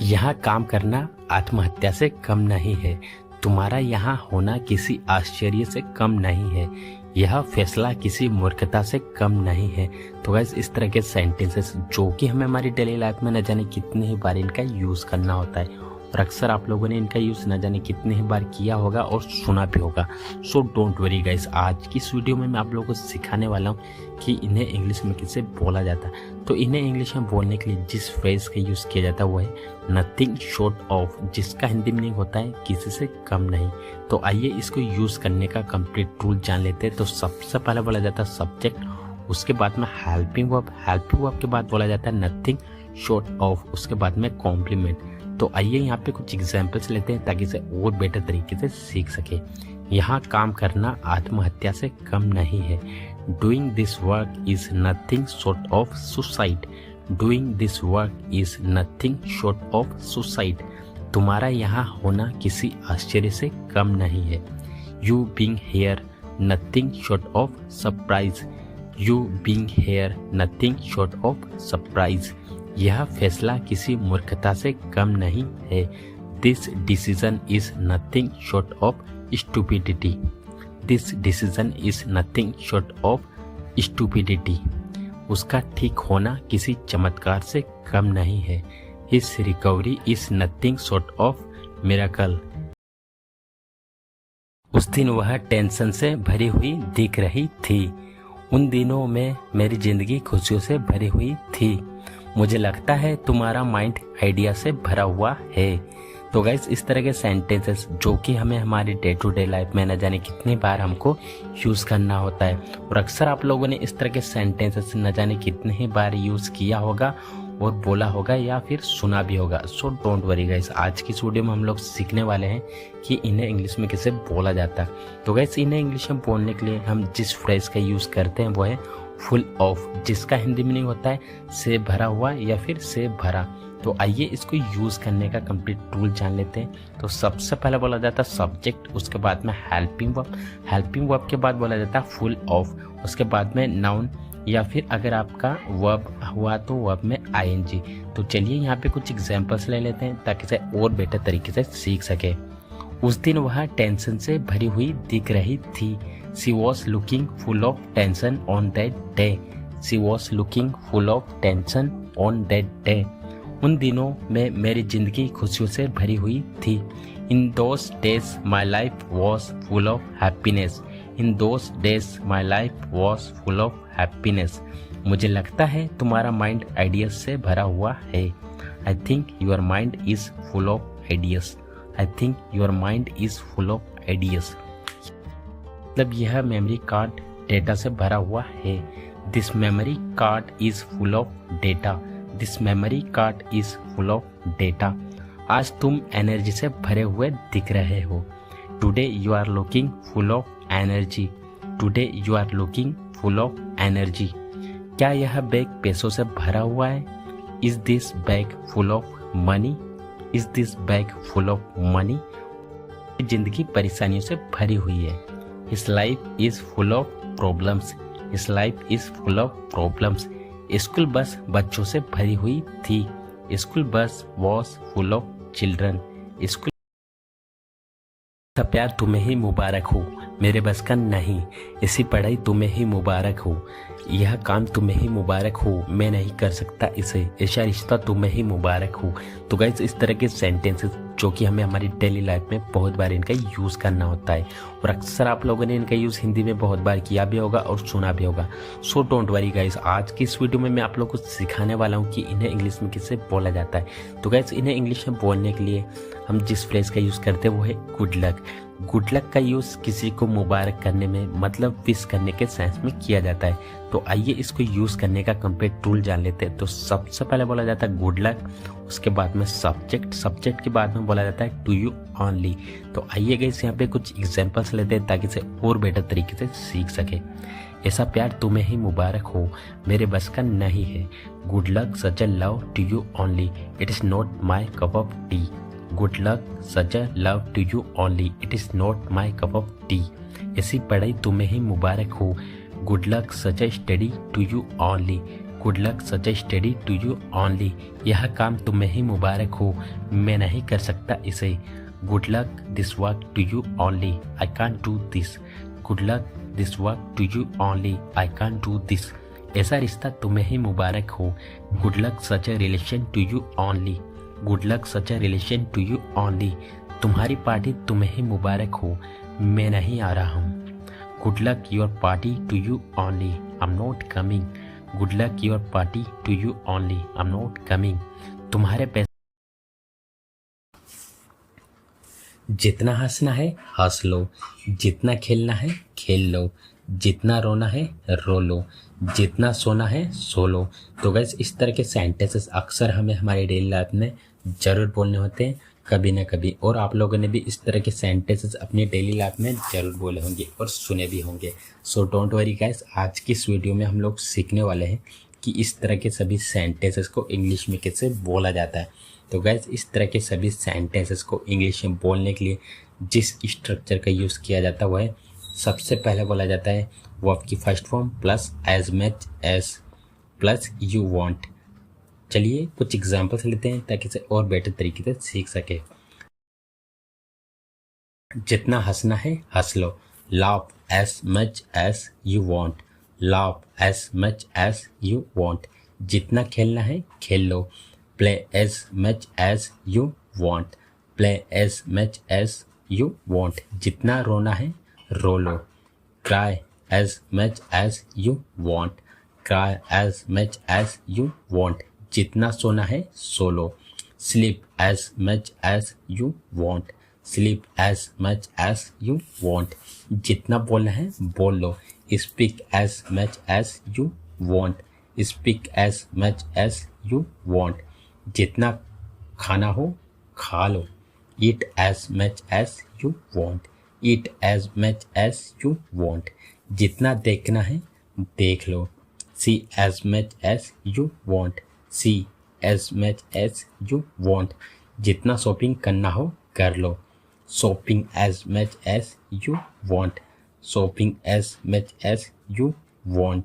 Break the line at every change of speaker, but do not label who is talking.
यहाँ काम करना आत्महत्या से कम नहीं है। तुम्हारा यहाँ होना किसी आश्चर्य से कम नहीं है। यह फैसला किसी मूर्खता से कम नहीं है। तो गाइस इस तरह के सेंटेंसेस जो कि हमें हमारी डेली लाइफ में न जाने कितनी ही बार इनका यूज़ करना होता है और अक्सर आप लोगों ने इनका यूज़ न जाने कितनी ही बार किया होगा और सुना भी होगा। सो डोंट वरी गाइस, आज की इस वीडियो में मैं आप लोगों को सिखाने वाला हूँ कि इन्हें इंग्लिश में कैसे बोला जाता है। तो इन्हें इंग्लिश में बोलने के लिए जिस फ्रेज का यूज़ किया जाता है वो है नथिंग शॉर्ट ऑफ, जिसका हिंदी मीनिंग होता है किसी से कम नहीं। तो आइए इसको यूज़ करने का कंप्लीट रूल जान लेते हैं। तो सबसे पहले बोला जाता है सब्जेक्ट, उसके बाद में हेल्पिंग वर्ब के बाद बोला जाता है नथिंग शॉर्ट ऑफ, उसके बाद में कॉम्प्लीमेंट। तो आइए यहाँ पे कुछ एग्जाम्पल्स लेते हैं ताकि इसे और बेटर तरीके से सीख सके। यहाँ काम करना आत्महत्या से कम नहीं है। Doing this work is nothing short of suicide. Doing this work is nothing short of suicide. तुम्हारा यहाँ होना किसी आश्चर्य से कम नहीं है। You being here nothing short of surprise. You being here nothing short of surprise. यह फैसला किसी मूर्खता से कम नहीं है। This decision is nothing short of stupidity. This decision is nothing short of stupidity. उसका ठीक होना किसी चमत्कार से कम नहीं है। His recovery is nothing short of miracle. उस दिन वह टेंशन से भरी हुई दिख रही थी। उन दिनों में मेरी जिंदगी खुशियों से भरी हुई थी। मुझे लगता है तुम्हारा माइंड आइडिया से भरा हुआ है। तो गाइस इस तरह के सेंटेंसेस जो कि हमें हमारी डे टू डे लाइफ में न जाने कितनी बार हमको यूज़ करना होता है और अक्सर आप लोगों ने इस तरह के सेंटेंसेस न जाने कितने ही बार यूज़ किया होगा और बोला होगा या फिर सुना भी होगा। सो डोंट वरी गाइस, आज की इस वीडियो में हम लोग सीखने वाले हैं कि इन्हें इंग्लिश में कैसे बोला जाता है। तो गाइस इन्हें इंग्लिश में बोलने के लिए हम जिस फ्रेज का यूज़ करते हैं वो है फुल ऑफ, जिसका हिंदी मीनिंग होता है से भरा हुआ या फिर से भरा। तो आइए इसको यूज़ करने का कंप्लीट रूल जान लेते हैं। तो सबसे पहले बोला जाता है सब्जेक्ट, उसके बाद में हेल्पिंग वर्ब के बाद बोला जाता है फुल ऑफ, उसके बाद में नाउन या फिर अगर आपका वर्ब हुआ तो वर्ब में आईएनजी। तो चलिए यहाँ पे कुछ एग्जांपल्स ले लेते हैं ताकि इसे और बेटर तरीके से सीख सके। उस दिन वह टेंशन से भरी हुई दिख रही थी। She was looking full of tension on that day. She was looking full of tension on that day. उन दिनों में मेरी जिंदगी खुशियों से भरी हुई थी। In those days my life was full of happiness. In those days my life was full of happiness. मुझे लगता है तुम्हारा माइंड आइडियाज से भरा हुआ है। I think your mind is full of ideas. I think your mind is full of ideas. मतलब यह मेमोरी कार्ड डेटा से भरा हुआ है। This memory card is full of data. This memory card is full of data. आज तुम energy से भरे हुए दिख रहे हो। Today you are looking full of energy. Today you are looking full of energy. क्या यह बैग पैसों से भरा हुआ है? Is this bag full of money? Is this bag full of money? जिंदगी परेशानियों से भरी हुई है। His life is full of problems. His life is full of problems. School bus बच्चों से भरी हुई थी। School bus was full of children. School प्यार तुम्हें ही मुबारक हो, मेरे बस का नहीं। ऐसी पढ़ाई तुम्हें ही मुबारक हो, यह काम तुम्हें ही मुबारक हो, मैं नहीं कर सकता इसे। ऐसा रिश्ता तुम्हें ही मुबारक हो। तो गाइस इस तरह के सेंटेंसेस जो कि हमें हमारी डेली लाइफ में बहुत बार इनका यूज़ करना होता है और अक्सर आप लोगों ने इनका यूज़ हिंदी में बहुत बार किया भी होगा और सुना भी होगा। सो डोंट वरी गाइस, आज की इस वीडियो में मैं आप लोगों को सिखाने वाला हूँ कि इन्हें इंग्लिश में कैसे बोला जाता है। तो गाइस इन्हें इंग्लिश में बोलने के लिए हम जिस फ्रेज का यूज़ करते हैं वो है गुड लक। गुड लक का यूज़ किसी को मुबारक करने में मतलब विश करने के सेंस में किया जाता है। तो आइए इसको यूज़ करने का कंप्लीट रूल जान लेते हैं। तो सबसे पहले बोला जाता है गुड लक, उसके बाद में सब्जेक्ट के बाद में बोला जाता है टू यू ओनली। तो आइए गाइस यहाँ पे कुछ एग्जांपल्स लेते हैं ताकि इसे और बेटर तरीके से सीख सके। ऐसा प्यार तुम्हें ही मुबारक हो, मेरे बस का नहीं है। Good luck such a love to you only, it is not my cup of tea. Good luck such a love to you only, it is not my cup of tea. ऐसी पढ़ाई तुम्हें ही मुबारक हो। Good luck such a study to you only. Good luck such a study to you only. यह काम तुम्हें ही मुबारक हो, मैं नहीं कर सकता इसे। Good luck this work to you only, I can't do this. Good luck this work to you only, I can't do this. ऐसा रिश्ता तुम्हें ही मुबारक हो। Good luck such a relation to you only. Good luck such a relation to you only. तुम्हारी party तुम्हें ही मुबारक हो, मैं नहीं आ रहा हूँ। Good luck your party to you only, I am not coming. Good luck your party to you only, I am not coming. तुम्हारे पैसे। जितना हंसना है हंस लो, जितना खेलना है खेल लो, जितना रोना है रो लो, जितना सोना है सो लो। तो गैस इस तरह के सेंटेंसेस अक्सर हमें हमारे डेली लाइफ में ज़रूर बोलने होते हैं कभी ना कभी, और आप लोगों ने भी इस तरह के सेंटेंसेस अपनी डेली लाइफ में ज़रूर बोले होंगे और सुने भी होंगे। सो डोंट वरी गाइस, आज की इस वीडियो में हम लोग सीखने वाले हैं कि इस तरह के सभी सेंटेंसेस को इंग्लिश में कैसे बोला जाता है। तो गाइस इस तरह के सभी सेंटेंसेस को इंग्लिश में बोलने के लिए जिस स्ट्रक्चर का यूज़ किया जाता है वह है, सबसे पहले बोला जाता है वर्ब की first form plus as much as plus you want. चलिए कुछ एग्जांपल्स लेते हैं ताकि इसे और बेटर तरीके से सीख सके। जितना हंसना है हंस लो, laugh as much as you want. Laugh as much as you want. जितना खेलना है खेल लो, play as much as you want. Play as much as you want. जितना रोना है रो लो, cry as much as you want. Cry as much as you want. जितना सोना है सो लो, sleep as much as you want. Sleep as much as you want. जितना बोलना है बोल लो, speak as much as you want. Speak as much as you want. जितना खाना हो खा लो, eat as much as you want. Eat as much as you want. जितना देखना है देख लो, see as much as you want. See as much as you want. जितना शॉपिंग करना हो कर लो, shopping as much as you want. Shopping as much as you want.